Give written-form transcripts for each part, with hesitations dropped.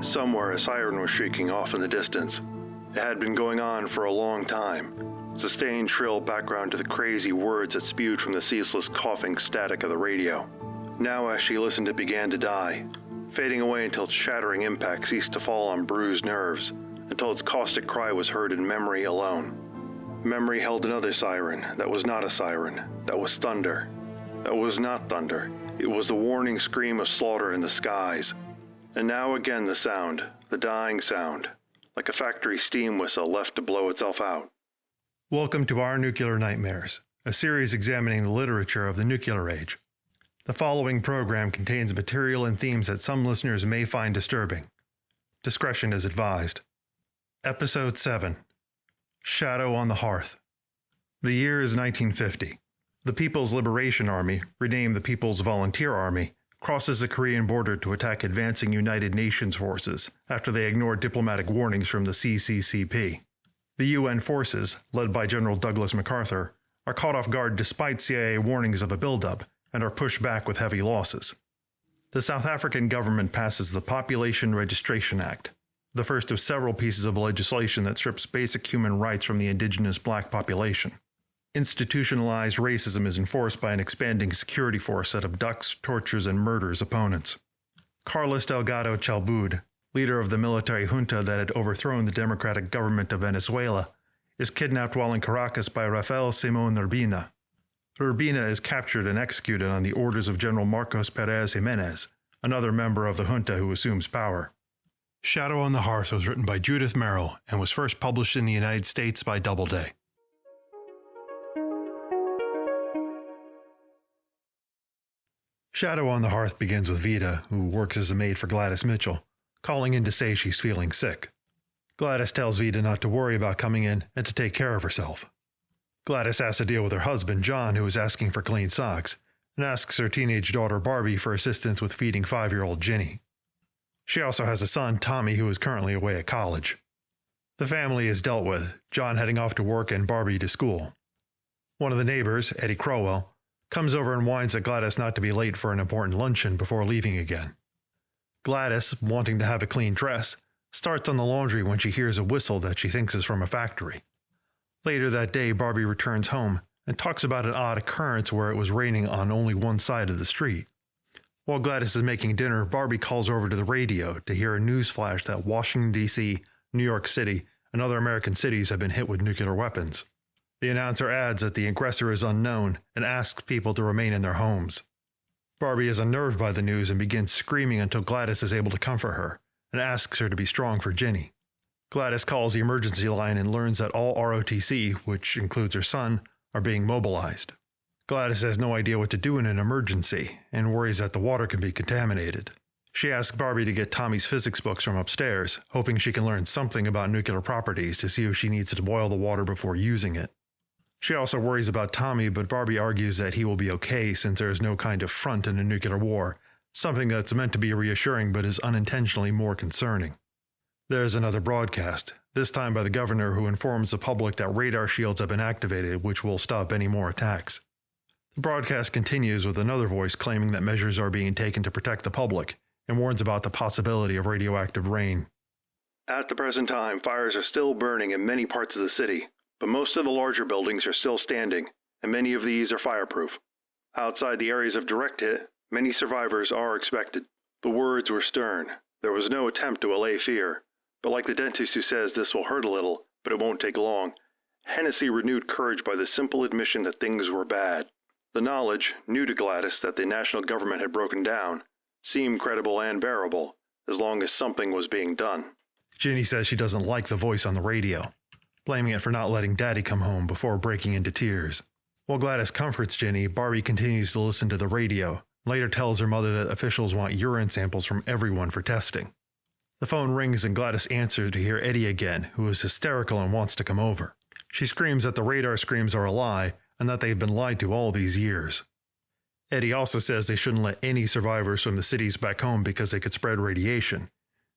Somewhere a siren was shrieking off in the distance. It had been going on for a long time, sustained shrill background to the crazy words that spewed from the ceaseless coughing static of the radio. Now as she listened, it began to die, fading away until its shattering impact ceased to fall on bruised nerves, until its caustic cry was heard in memory alone. Memory held another siren that was not a siren, that was thunder. That was not thunder. It was the warning scream of slaughter in the skies. And now again the sound, the dying sound, like a factory steam whistle left to blow itself out. Welcome to Our Nuclear Nightmares, a series examining the literature of the nuclear age. The following program contains material and themes that some listeners may find disturbing. Discretion is advised. Episode 7. Shadow on the Hearth. The year is 1950. The People's Liberation Army, renamed the People's Volunteer Army, crosses the Korean border to attack advancing United Nations forces after they ignored diplomatic warnings from the CCCP. The UN forces, led by General Douglas MacArthur, are caught off guard despite CIA warnings of a buildup and are pushed back with heavy losses. The South African government passes the Population Registration Act, the first of several pieces of legislation that strips basic human rights from the indigenous black population. Institutionalized racism is enforced by an expanding security force that abducts, tortures, and murders opponents. Carlos Delgado Chalbud, leader of the military junta that had overthrown the democratic government of Venezuela, is kidnapped while in Caracas by Rafael Simón Urbina. Urbina is captured and executed on the orders of General Marcos Pérez Jiménez, another member of the junta who assumes power. Shadow on the Hearth was written by Judith Merril and was first published in the United States by Doubleday. Shadow on the Hearth begins with Vida, who works as a maid for Gladys Mitchell, calling in to say she's feeling sick. Gladys tells Vida not to worry about coming in and to take care of herself. Gladys has to deal with her husband, John, who is asking for clean socks, and asks her teenage daughter, Barbie, for assistance with feeding 5-year-old Ginny. She also has a son, Tommy, who is currently away at college. The family is dealt with, John heading off to work and Barbie to school. One of the neighbors, Eddie Crowell, comes over and whines at Gladys not to be late for an important luncheon before leaving again. Gladys, wanting to have a clean dress, starts on the laundry when she hears a whistle that she thinks is from a factory. Later that day, Barbie returns home and talks about an odd occurrence where it was raining on only one side of the street. While Gladys is making dinner, Barbie calls over to the radio to hear a news flash that Washington, D.C., New York City, and other American cities have been hit with nuclear weapons. The announcer adds that the aggressor is unknown and asks people to remain in their homes. Barbie is unnerved by the news and begins screaming until Gladys is able to comfort her and asks her to be strong for Ginny. Gladys calls the emergency line and learns that all ROTC, which includes her son, are being mobilized. Gladys has no idea what to do in an emergency and worries that the water can be contaminated. She asks Barbie to get Tommy's physics books from upstairs, hoping she can learn something about nuclear properties to see if she needs to boil the water before using it. She also worries about Tommy, but Barbie argues that he will be okay since there is no kind of front in a nuclear war, something that's meant to be reassuring but is unintentionally more concerning. There is another broadcast, this time by the governor, who informs the public that radar shields have been activated, which will stop any more attacks. The broadcast continues with another voice claiming that measures are being taken to protect the public and warns about the possibility of radioactive rain. At the present time, fires are still burning in many parts of the city, but most of the larger buildings are still standing, and many of these are fireproof. Outside the areas of direct hit, many survivors are expected. The words were stern. There was no attempt to allay fear, but like the dentist who says this will hurt a little, but it won't take long, Hennessy renewed courage by the simple admission that things were bad. The knowledge, new to Gladys, that the national government had broken down, seemed credible and bearable, as long as something was being done. Ginny says she doesn't like the voice on the radio, blaming it for not letting Daddy come home before breaking into tears. While Gladys comforts Ginny, Barbie continues to listen to the radio, and later tells her mother that officials want urine samples from everyone for testing. The phone rings and Gladys answers to hear Eddie again, who is hysterical and wants to come over. She screams that the radar screams are a lie and that they've been lied to all these years. Eddie also says they shouldn't let any survivors from the cities back home because they could spread radiation,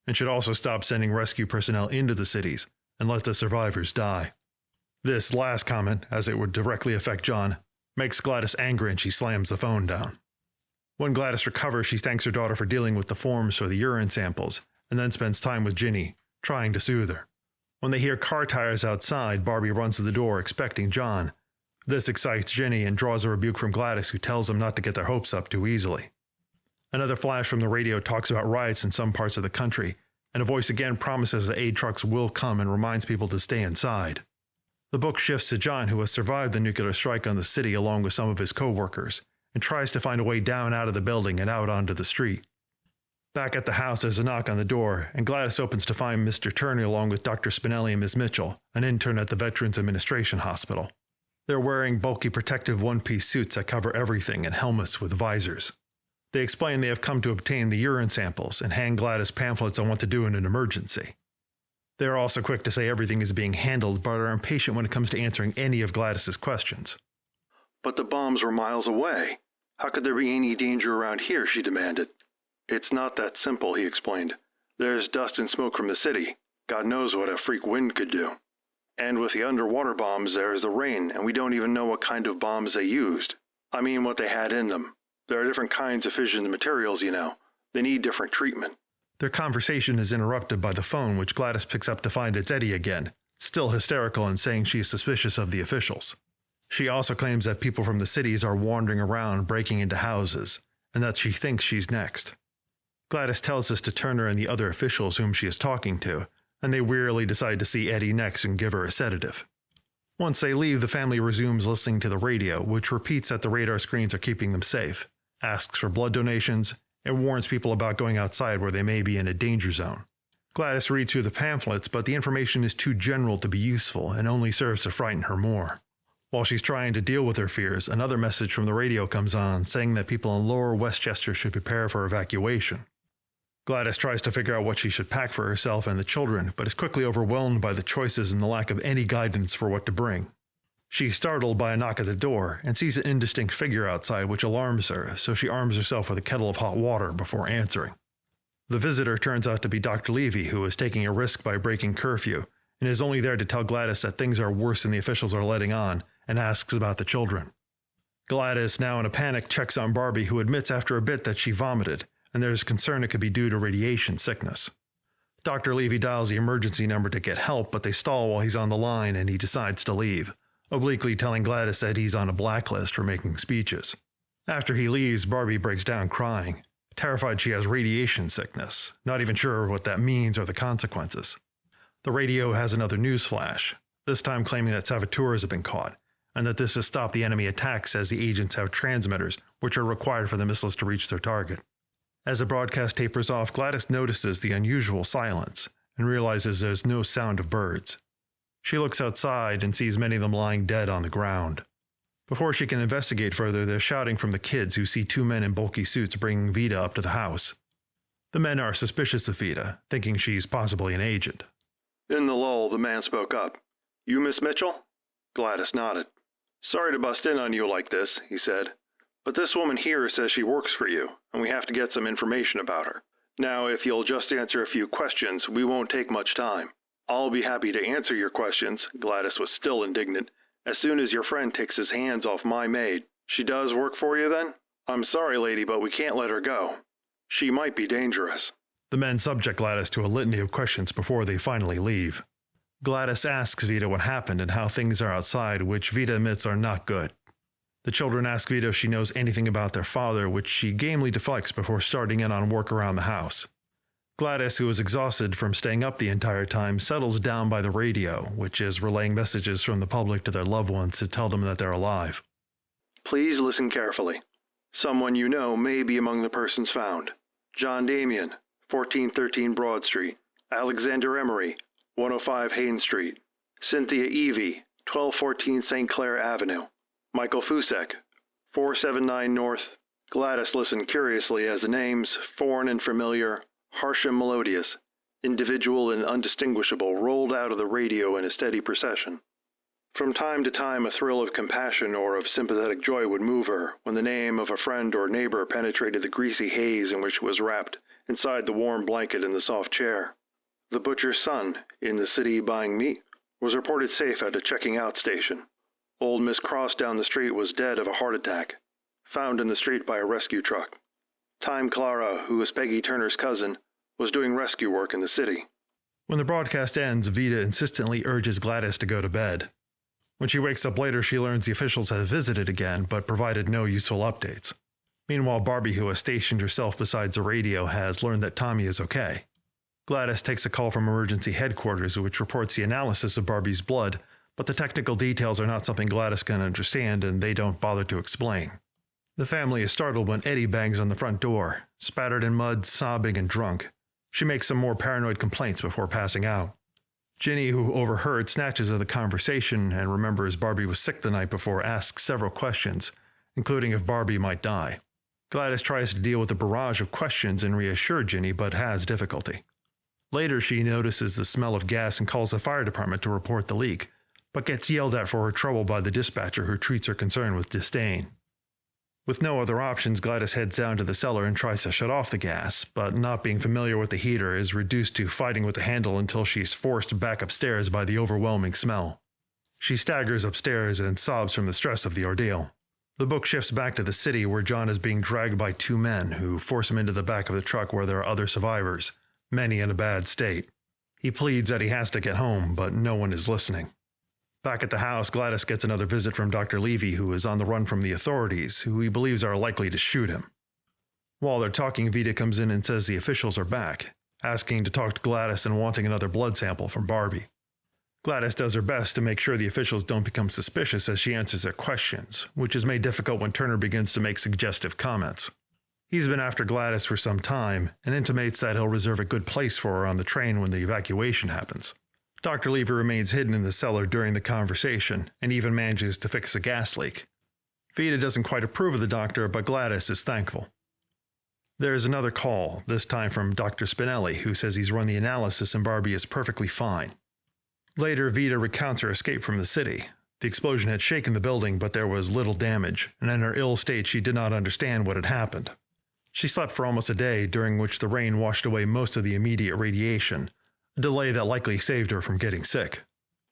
and should also stop sending rescue personnel into the cities and let the survivors die. This last comment, as it would directly affect John, makes Gladys angry and she slams the phone down. When Gladys recovers, she thanks her daughter for dealing with the forms for the urine samples, and then spends time with Ginny, trying to soothe her. When they hear car tires outside, Barbie runs to the door expecting John. This excites Ginny and draws a rebuke from Gladys, who tells them not to get their hopes up too easily. Another flash from the radio talks about riots in some parts of the country, and a voice again promises that aid trucks will come and reminds people to stay inside. The book shifts to John, who has survived the nuclear strike on the city along with some of his co-workers, and tries to find a way down out of the building and out onto the street. Back at the house, there's a knock on the door, and Gladys opens to find Mr. Turney along with Dr. Spinelli and Ms. Mitchell, an intern at the Veterans Administration Hospital. They're wearing bulky protective one-piece suits that cover everything and helmets with visors. They explain they have come to obtain the urine samples and hand Gladys pamphlets on what to do in an emergency. They are also quick to say everything is being handled, but are impatient when it comes to answering any of Gladys's questions. But the bombs were miles away. How could there be any danger around here, she demanded. It's not that simple, he explained. There's dust and smoke from the city. God knows what a freak wind could do. And with the underwater bombs, there's the rain, and we don't even know what kind of bombs they used. I mean, what they had in them. There are different kinds of fission materials, you know. They need different treatment. Their conversation is interrupted by the phone, which Gladys picks up to find it's Eddie again, still hysterical and saying she is suspicious of the officials. She also claims that people from the cities are wandering around, breaking into houses, and that she thinks she's next. Gladys tells this to Turner and the other officials whom she is talking to, and they wearily decide to see Eddie next and give her a sedative. Once they leave, the family resumes listening to the radio, which repeats that the radar screens are keeping them safe, asks for blood donations, and warns people about going outside where they may be in a danger zone. Gladys reads through the pamphlets, but the information is too general to be useful and only serves to frighten her more. While she's trying to deal with her fears, another message from the radio comes on saying that people in Lower Westchester should prepare for evacuation. Gladys tries to figure out what she should pack for herself and the children, but is quickly overwhelmed by the choices and the lack of any guidance for what to bring. She's startled by a knock at the door and sees an indistinct figure outside, which alarms her, so she arms herself with a kettle of hot water before answering. The visitor turns out to be Dr. Levy, who is taking a risk by breaking curfew, and is only there to tell Gladys that things are worse than the officials are letting on, and asks about the children. Gladys, now in a panic, checks on Barbie, who admits after a bit that she vomited, and there's concern it could be due to radiation sickness. Dr. Levy dials the emergency number to get help, but they stall while he's on the line and he decides to leave, obliquely telling Gladys that he's on a blacklist for making speeches. After he leaves, Barbie breaks down crying, terrified she has radiation sickness, not even sure what that means or the consequences. The radio has another news flash, this time claiming that saboteurs have been caught, and that this has stopped the enemy attacks as the agents have transmitters, which are required for the missiles to reach their target. As the broadcast tapers off, Gladys notices the unusual silence and realizes there's no sound of birds. She looks outside and sees many of them lying dead on the ground. Before she can investigate further, there's shouting from the kids who see two men in bulky suits bringing Vida up to the house. The men are suspicious of Vida, thinking she's possibly an agent. In the lull, the man spoke up. You Miss Mitchell? Gladys nodded. Sorry to bust in on you like this, he said. But this woman here says she works for you, and we have to get some information about her. Now, if you'll just answer a few questions, we won't take much time. I'll be happy to answer your questions, Gladys was still indignant, as soon as your friend takes his hands off my maid. She does work for you, then? I'm sorry, lady, but we can't let her go. She might be dangerous. The men subject Gladys to a litany of questions before they finally leave. Gladys asks Vida what happened and how things are outside, which Vida admits are not good. The children ask Vida if she knows anything about their father, which she gamely deflects before starting in on work around the house. Gladys, who is exhausted from staying up the entire time, settles down by the radio, which is relaying messages from the public to their loved ones to tell them that they're alive. Please listen carefully. Someone you know may be among the persons found. John Damien, 1413 Broad Street. Alexander Emery, 105 Haynes Street. Cynthia Evie, 1214 St. Clair Avenue. Michael Fusek, 479 North. Gladys listened curiously as the names, foreign and familiar, harsh and melodious, individual and undistinguishable, rolled out of the radio in a steady procession. From time to time, a thrill of compassion or of sympathetic joy would move her when the name of a friend or neighbor penetrated the greasy haze in which she was wrapped inside the warm blanket in the soft chair. The butcher's son, in the city buying meat, was reported safe at a checking-out station. Old Miss Cross down the street was dead of a heart attack, found in the street by a rescue truck. Time Clara, who was Peggy Turner's cousin, was doing rescue work in the city. When the broadcast ends, Vida insistently urges Gladys to go to bed. When she wakes up later, she learns the officials have visited again, but provided no useful updates. Meanwhile, Barbie, who has stationed herself beside the radio, has learned that Tommy is okay. Gladys takes a call from emergency headquarters, which reports the analysis of Barbie's blood, but the technical details are not something Gladys can understand, and they don't bother to explain. The family is startled when Eddie bangs on the front door, spattered in mud, sobbing and drunk. She makes some more paranoid complaints before passing out. Ginny, who overheard snatches of the conversation and remembers Barbie was sick the night before, asks several questions, including if Barbie might die. Gladys tries to deal with the barrage of questions and reassure Ginny, but has difficulty. Later, she notices the smell of gas and calls the fire department to report the leak, but gets yelled at for her trouble by the dispatcher, who treats her concern with disdain. With no other options, Gladys heads down to the cellar and tries to shut off the gas, but not being familiar with the heater is reduced to fighting with the handle until she's forced back upstairs by the overwhelming smell. She staggers upstairs and sobs from the stress of the ordeal. The book shifts back to the city, where John is being dragged by two men who force him into the back of the truck where there are other survivors, many in a bad state. He pleads that he has to get home, but no one is listening. Back at the house, Gladys gets another visit from Dr. Levy, who is on the run from the authorities, who he believes are likely to shoot him. While they're talking, Vida comes in and says the officials are back, asking to talk to Gladys and wanting another blood sample from Barbie. Gladys does her best to make sure the officials don't become suspicious as she answers their questions, which is made difficult when Turner begins to make suggestive comments. He's been after Gladys for some time and intimates that he'll reserve a good place for her on the train when the evacuation happens. Dr. Levy remains hidden in the cellar during the conversation and even manages to fix a gas leak. Vida doesn't quite approve of the doctor, but Gladys is thankful. There is another call, this time from Dr. Spinelli, who says he's run the analysis and Barbie is perfectly fine. Later, Vida recounts her escape from the city. The explosion had shaken the building, but there was little damage, and in her ill state she did not understand what had happened. She slept for almost a day, during which the rain washed away most of the immediate radiation, a delay that likely saved her from getting sick.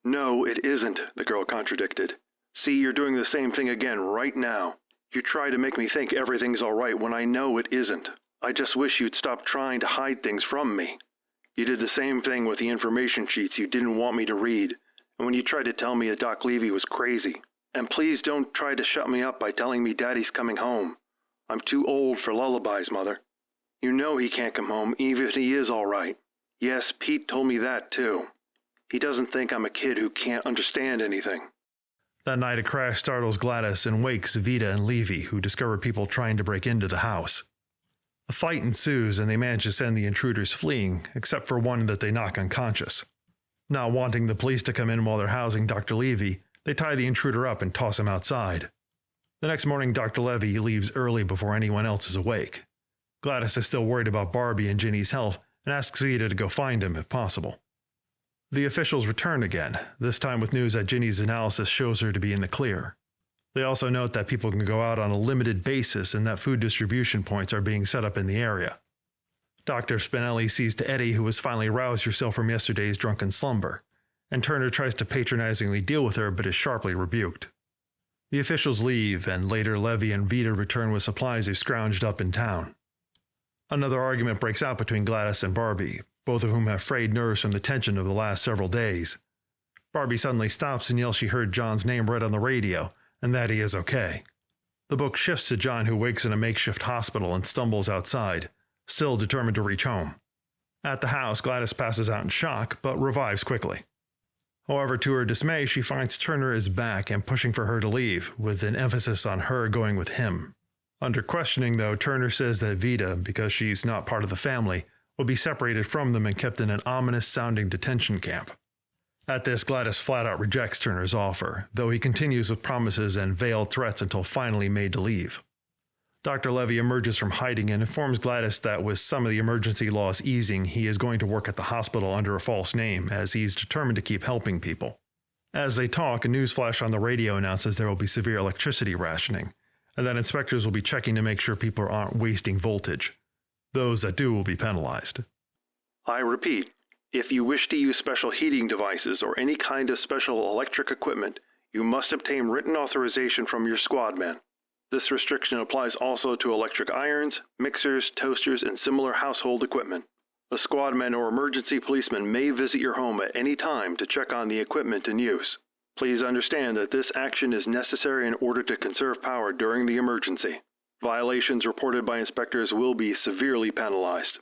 No, it isn't, the girl contradicted. See, you're doing the same thing again right now. You try to make me think everything's all right when I know it isn't. I just wish you'd stop trying to hide things from me. You did the same thing with the information sheets you didn't want me to read, and when you tried to tell me that Doc Levy was crazy. And please don't try to shut me up by telling me Daddy's coming home. I'm too old for lullabies, Mother. You know he can't come home even if he is all right. Yes, Pete told me that too. He doesn't think I'm a kid who can't understand anything. That night, a crash startles Gladys and wakes Vida and Levy, who discover people trying to break into the house. A fight ensues, and they manage to send the intruders fleeing, except for one that they knock unconscious. Not wanting the police to come in while they're housing Dr. Levy, they tie the intruder up and toss him outside. The next morning, Dr. Levy leaves early before anyone else is awake. Gladys is still worried about Barbie and Ginny's health and asks Vida to go find him if possible. The officials return again, this time with news that Ginny's analysis shows her to be in the clear. They also note that people can go out on a limited basis and that food distribution points are being set up in the area. Dr. Spinelli sees to Eddie, who has finally roused herself from yesterday's drunken slumber, and Turner tries to patronizingly deal with her but is sharply rebuked. The officials leave, and later Levy and Vida return with supplies they've scrounged up in town. Another argument breaks out between Gladys and Barbie, both of whom have frayed nerves from the tension of the last several days. Barbie suddenly stops and yells she heard John's name read on the radio, and that he is okay. The book shifts to John, who wakes in a makeshift hospital and stumbles outside, still determined to reach home. At the house, Gladys passes out in shock, but revives quickly. However, to her dismay, she finds Turner is back and pushing for her to leave, with an emphasis on her going with him. Under questioning, though, Turner says that Vida, because she's not part of the family, will be separated from them and kept in an ominous-sounding detention camp. At this, Gladys flat-out rejects Turner's offer, though he continues with promises and veiled threats until finally made to leave. Dr. Levy emerges from hiding and informs Gladys that with some of the emergency laws easing, he is going to work at the hospital under a false name, as he's determined to keep helping people. As they talk, a news flash on the radio announces there will be severe electricity rationing, and that inspectors will be checking to make sure people aren't wasting voltage. Those that do will be penalized. I repeat, if you wish to use special heating devices or any kind of special electric equipment, you must obtain written authorization from your squad men. This restriction applies also to electric irons, mixers, toasters, and similar household equipment. A squadman or emergency policeman may visit your home at any time to check on the equipment in use. Please understand that this action is necessary in order to conserve power during the emergency. Violations reported by inspectors will be severely penalized.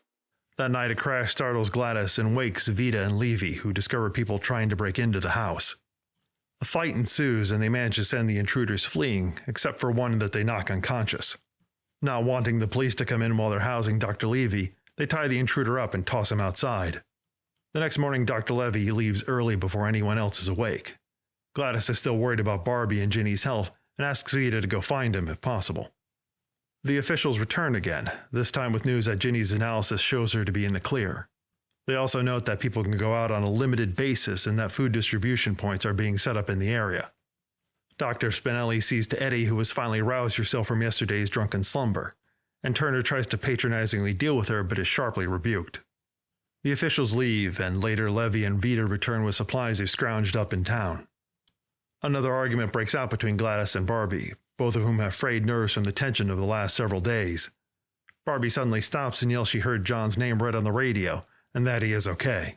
That night, a crash startles Gladys and wakes Vida and Levy, who discover people trying to break into the house. A fight ensues, and they manage to send the intruders fleeing, except for one that they knock unconscious. Not wanting the police to come in while they're housing Dr. Levy, they tie the intruder up and toss him outside. The next morning, Dr. Levy leaves early before anyone else is awake. Gladys is still worried about Barbie and Ginny's health and asks Vida to go find him if possible. The officials return again, this time with news that Ginny's analysis shows her to be in the clear. They also note that people can go out on a limited basis and that food distribution points are being set up in the area. Dr. Spinelli sees to Eddie, who has finally roused herself from yesterday's drunken slumber, and Turner tries to patronizingly deal with her but is sharply rebuked. The officials leave, and later Levy and Vida return with supplies they've scrounged up in town. Another argument breaks out between Gladys and Barbie, both of whom have frayed nerves from the tension of the last several days. Barbie suddenly stops and yells she heard John's name read on the radio, and that he is okay.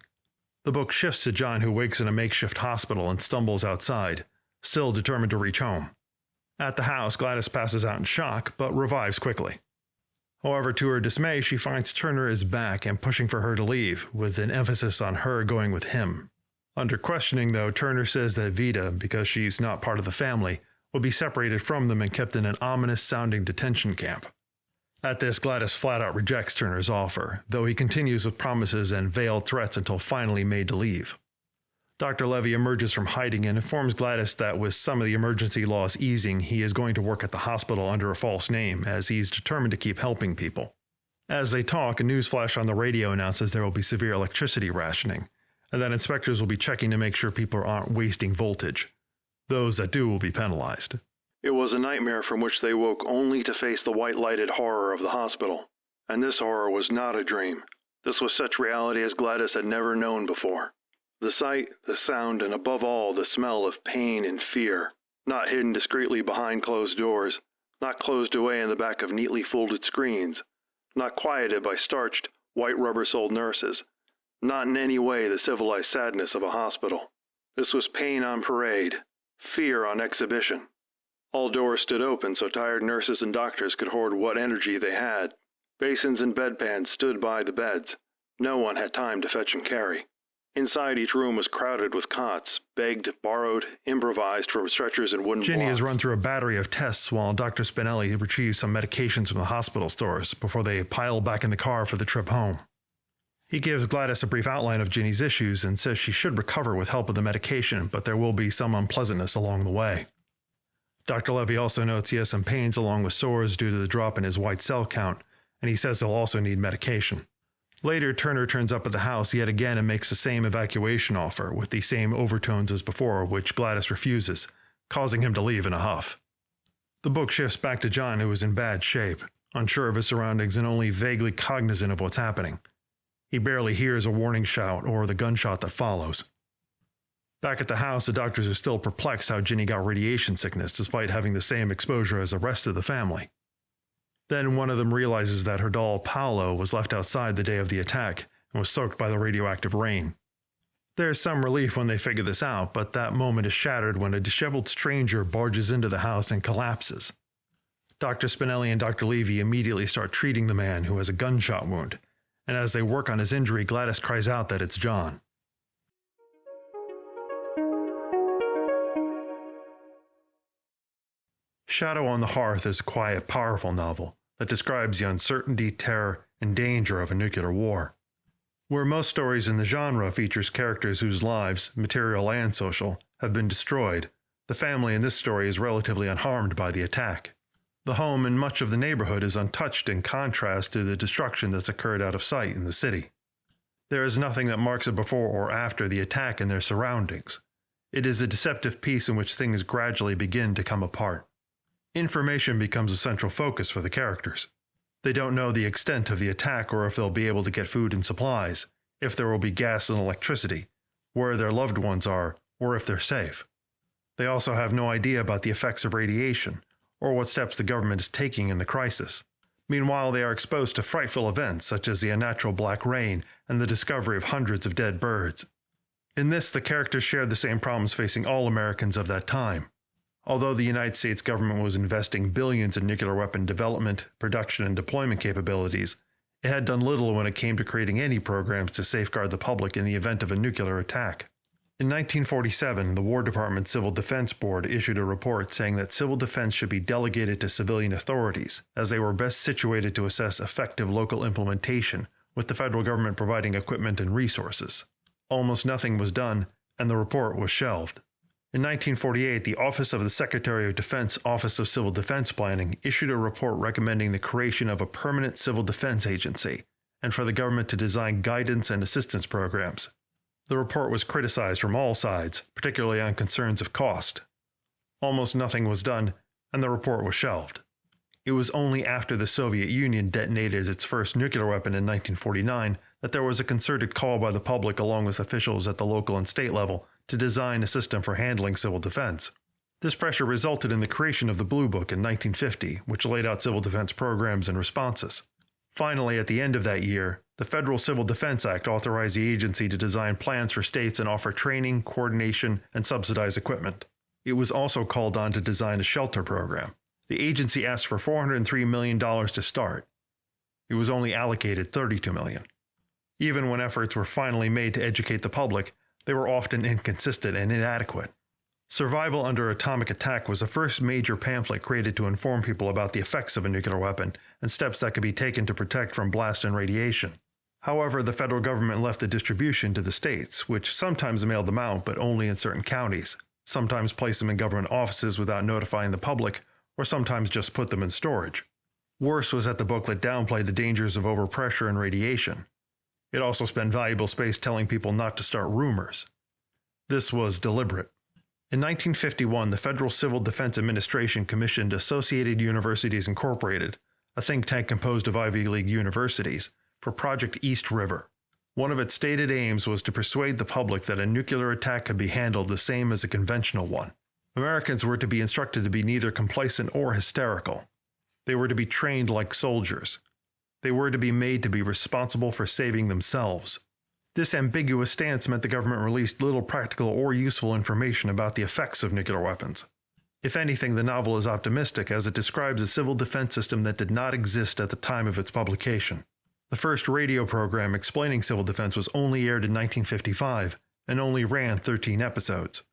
The book shifts to John, who wakes in a makeshift hospital and stumbles outside, still determined to reach home. At the house, Gladys passes out in shock, but revives quickly. However, to her dismay, she finds Turner is back and pushing for her to leave, with an emphasis on her going with him. Under questioning, though, Turner says that Vida, because she's not part of the family, will be separated from them and kept in an ominous-sounding detention camp. At this, Gladys flat-out rejects Turner's offer, though he continues with promises and veiled threats until finally made to leave. Dr. Levy emerges from hiding and informs Gladys that with some of the emergency laws easing, he is going to work at the hospital under a false name, as he's determined to keep helping people. As they talk, a news flash on the radio announces there will be severe electricity rationing, and that inspectors will be checking to make sure people aren't wasting voltage. Those that do will be penalized. It was a nightmare from which they woke only to face the white-lighted horror of the hospital. And this horror was not a dream. This was such reality as Gladys had never known before. The sight, the sound, and above all, the smell of pain and fear, not hidden discreetly behind closed doors, not closed away in the back of neatly folded screens, not quieted by starched, white rubber-soled nurses, not in any way the civilized sadness of a hospital. This was pain on parade, fear on exhibition. All doors stood open so tired nurses and doctors could hoard what energy they had. Basins and bedpans stood by the beds. No one had time to fetch and carry. Inside, each room was crowded with cots, begged, borrowed, improvised from stretchers and wooden Ginny blocks. has run through a battery of tests while Dr. Spinelli retrieves some medications from the hospital stores before they pile back in the car for the trip home. He gives Gladys a brief outline of Ginny's issues and says she should recover with help of the medication, but there will be some unpleasantness along the way. Dr. Levy also notes he has some pains along with sores due to the drop in his white cell count, and he says he'll also need medication. Later, Turner turns up at the house yet again and makes the same evacuation offer, with the same overtones as before, which Gladys refuses, causing him to leave in a huff. The book shifts back to John, who is in bad shape, unsure of his surroundings and only vaguely cognizant of what's happening. He barely hears a warning shout or the gunshot that follows. Back at the house, the doctors are still perplexed how Ginny got radiation sickness despite having the same exposure as the rest of the family. Then one of them realizes that her doll, Paolo, was left outside the day of the attack and was soaked by the radioactive rain. There's some relief when they figure this out, but that moment is shattered when a disheveled stranger barges into the house and collapses. Dr. Spinelli and Dr. Levy immediately start treating the man who has a gunshot wound, and as they work on his injury, Gladys cries out that it's John. Shadow on the Hearth is a quiet, powerful novel that describes the uncertainty, terror, and danger of a nuclear war. Where most stories in the genre features characters whose lives, material and social, have been destroyed, the family in this story is relatively unharmed by the attack. The home and much of the neighborhood is untouched in contrast to the destruction that's occurred out of sight in the city. There is nothing that marks it before or after the attack in their surroundings. It is a deceptive piece in which things gradually begin to come apart. Information becomes a central focus for the characters. They don't know the extent of the attack or if they'll be able to get food and supplies, if there will be gas and electricity, where their loved ones are, or if they're safe. They also have no idea about the effects of radiation, or what steps the government is taking in the crisis. Meanwhile, they are exposed to frightful events such as the unnatural black rain and the discovery of hundreds of dead birds. In this, the characters shared the same problems facing all Americans of that time. Although the United States government was investing billions in nuclear weapon development, production, and deployment capabilities, it had done little when it came to creating any programs to safeguard the public in the event of a nuclear attack. In 1947, the War Department Civil Defense Board issued a report saying that civil defense should be delegated to civilian authorities, as they were best situated to assess effective local implementation, with the federal government providing equipment and resources. Almost nothing was done, and the report was shelved. In 1948, the Office of the Secretary of Defense Office of Civil Defense Planning issued a report recommending the creation of a permanent civil defense agency, and for the government to design guidance and assistance programs. The report was criticized from all sides, particularly on concerns of cost. Almost nothing was done, and the report was shelved. It was only after the Soviet Union detonated its first nuclear weapon in 1949 that there was a concerted call by the public along with officials at the local and state level to design a system for handling civil defense. This pressure resulted in the creation of the Blue Book in 1950, which laid out civil defense programs and responses. Finally, at the end of that year, the Federal Civil Defense Act authorized the agency to design plans for states and offer training, coordination, and subsidize equipment. It was also called on to design a shelter program. The agency asked for $403 million to start. It was only allocated $32 million. Even when efforts were finally made to educate the public, they were often inconsistent and inadequate. Survival Under Atomic Attack was the first major pamphlet created to inform people about the effects of a nuclear weapon and steps that could be taken to protect from blast and radiation. However, the federal government left the distribution to the states, which sometimes mailed them out but only in certain counties, sometimes placed them in government offices without notifying the public, or sometimes just put them in storage. Worse was that the booklet downplayed the dangers of overpressure and radiation. It also spent valuable space telling people not to start rumors. This was deliberate. In 1951, the Federal Civil Defense Administration commissioned Associated Universities Incorporated, a think tank composed of Ivy League universities, for Project East River. One of its stated aims was to persuade the public that a nuclear attack could be handled the same as a conventional one. Americans were to be instructed to be neither complacent or hysterical. They were to be trained like soldiers. They were to be made to be responsible for saving themselves. This ambiguous stance meant the government released little practical or useful information about the effects of nuclear weapons. If anything, the novel is optimistic as it describes a civil defense system that did not exist at the time of its publication. The first radio program explaining civil defense was only aired in 1955 and only ran 13 episodes.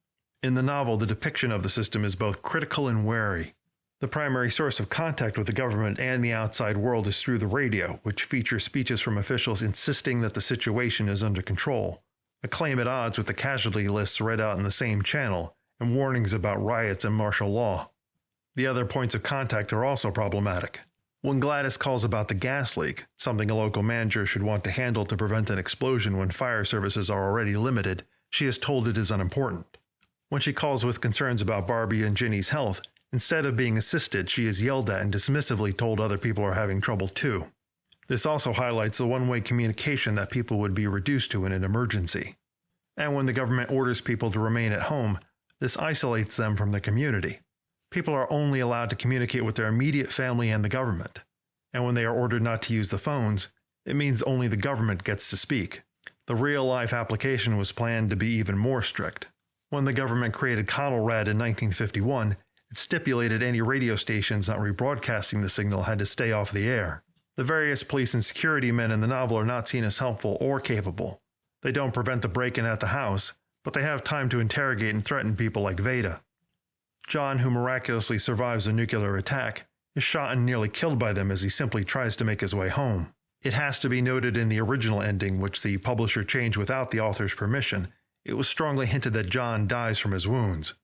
In the novel, the depiction of the system is both critical and wary. The primary source of contact with the government and the outside world is through the radio, which features speeches from officials insisting that the situation is under control, a claim at odds with the casualty lists read out in the same channel, and warnings about riots and martial law. The other points of contact are also problematic. When Gladys calls about the gas leak, something a local manager should want to handle to prevent an explosion when fire services are already limited, she is told it is unimportant. When she calls with concerns about Barbie and Ginny's health, instead of being assisted, she is yelled at and dismissively told other people are having trouble too. This also highlights the one-way communication that people would be reduced to in an emergency. And when the government orders people to remain at home, this isolates them from the community. People are only allowed to communicate with their immediate family and the government. And when they are ordered not to use the phones, it means only the government gets to speak. The real-life application was planned to be even more strict. When the government created Conelrad in 1951, it stipulated any radio stations not rebroadcasting the signal had to stay off the air. The various police and security men in the novel are not seen as helpful or capable. They don't prevent the break-in at the house, but they have time to interrogate and threaten people like Veda. John, who miraculously survives a nuclear attack, is shot and nearly killed by them as he simply tries to make his way home. It has to be noted in the original ending, which the publisher changed without the author's permission, it was strongly hinted that John dies from his wounds.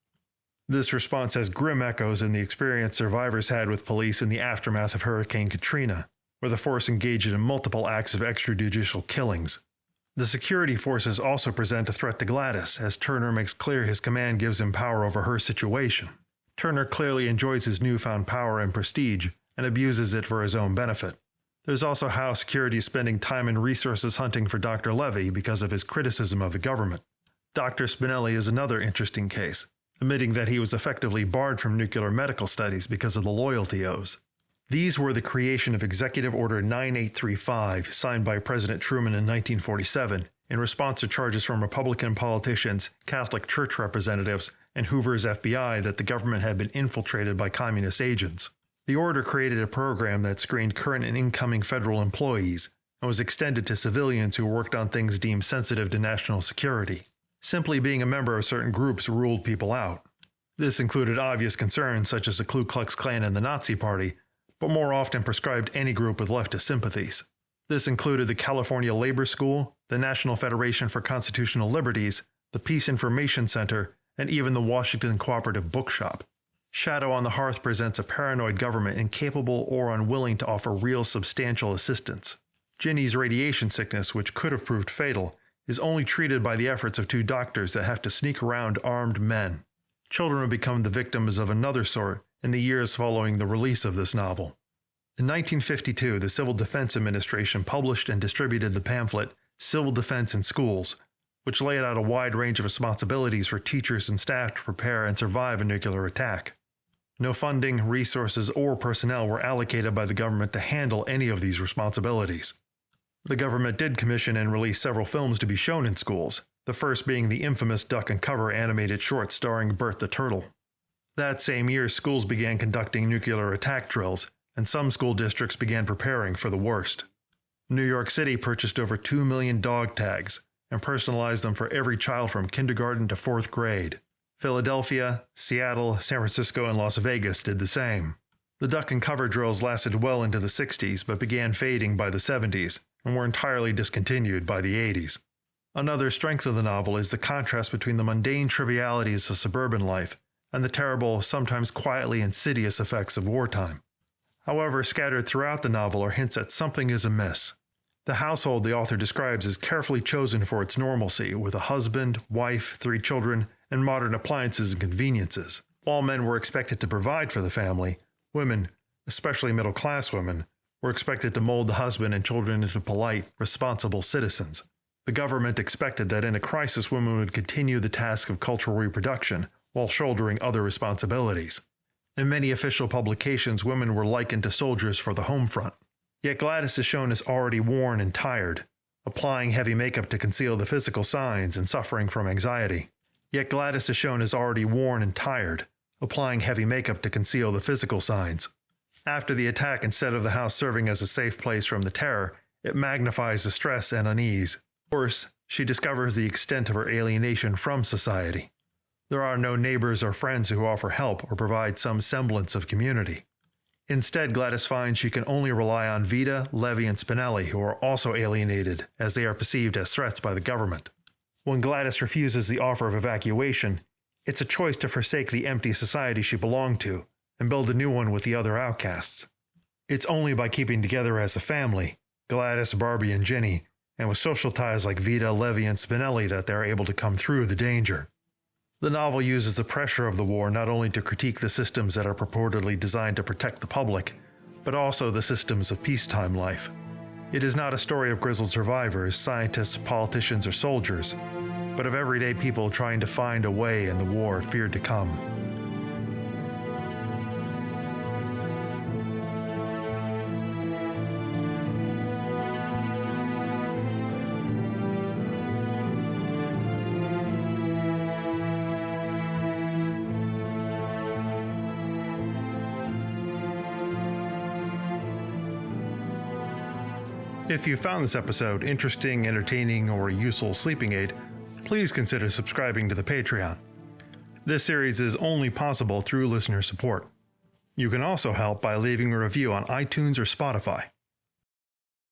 This response has grim echoes in the experience survivors had with police in the aftermath of Hurricane Katrina, where the force engaged in multiple acts of extrajudicial killings. The security forces also present a threat to Gladys, as Turner makes clear his command gives him power over her situation. Turner clearly enjoys his newfound power and prestige, and abuses it for his own benefit. There's also how security is spending time and resources hunting for Dr. Levy because of his criticism of the government. Dr. Spinelli is another interesting case, admitting that he was effectively barred from nuclear medical studies because of the loyalty oaths. These were the creation of Executive Order 9835, signed by President Truman in 1947, in response to charges from Republican politicians, Catholic Church representatives, and Hoover's FBI that the government had been infiltrated by communist agents. The order created a program that screened current and incoming federal employees and was extended to civilians who worked on things deemed sensitive to national security. Simply being a member of certain groups ruled people out. This included obvious concerns such as the Ku Klux Klan and the Nazi Party, but more often prescribed any group with leftist sympathies. This included the California Labor School, the National Federation for Constitutional Liberties, the Peace Information Center, and even the Washington Cooperative Bookshop. Shadow on the Hearth presents a paranoid government incapable or unwilling to offer real substantial assistance. Ginny's radiation sickness, which could have proved fatal, is only treated by the efforts of two doctors that have to sneak around armed men. Children would become the victims of another sort in the years following the release of this novel. In 1952, the Civil Defense Administration published and distributed the pamphlet Civil Defense in Schools, which laid out a wide range of responsibilities for teachers and staff to prepare and survive a nuclear attack. No funding, resources, or personnel were allocated by the government to handle any of these responsibilities. The government did commission and release several films to be shown in schools, the first being the infamous duck and cover animated short starring Bert the Turtle. That same year, schools began conducting nuclear attack drills, and some school districts began preparing for the worst. New York City purchased over 2 million dog tags and personalized them for every child from kindergarten to 4th grade. Philadelphia, Seattle, San Francisco, and Las Vegas did the same. The duck and cover drills lasted well into the 60s but began fading by the 70s and were entirely discontinued by the 80s. Another strength of the novel is the contrast between the mundane trivialities of suburban life and the terrible, sometimes quietly insidious effects of wartime. However, scattered throughout the novel are hints that something is amiss. The household the author describes is carefully chosen for its normalcy, with a husband, wife, 3 children, and modern appliances and conveniences. While men were expected to provide for the family, women, especially middle-class women, were expected to mold the husband and children into polite, responsible citizens. The government expected that in a crisis women would continue the task of cultural reproduction while shouldering other responsibilities. In many official publications, women were likened to soldiers for the home front. Yet Gladys is shown as already worn and tired, applying heavy makeup to conceal the physical signs and suffering from anxiety. After the attack, instead of the house serving as a safe place from the terror, it magnifies the stress and unease. Worse, she discovers the extent of her alienation from society. There are no neighbors or friends who offer help or provide some semblance of community. Instead, Gladys finds she can only rely on Vita, Levy, and Spinelli, who are also alienated, as they are perceived as threats by the government. When Gladys refuses the offer of evacuation, it's a choice to forsake the empty society she belonged to and build a new one with the other outcasts. It's only by keeping together as a family, Gladys, Barbie, and Ginny, and with social ties like Vita, Levy, and Spinelli, that they are able to come through the danger. The novel uses the pressure of the war not only to critique the systems that are purportedly designed to protect the public, but also the systems of peacetime life. It is not a story of grizzled survivors, scientists, politicians, or soldiers, but of everyday people trying to find a way in the war feared to come. If you found this episode interesting, entertaining, or a useful sleeping aid, please consider subscribing to the Patreon. This series is only possible through listener support. You can also help by leaving a review on iTunes or Spotify.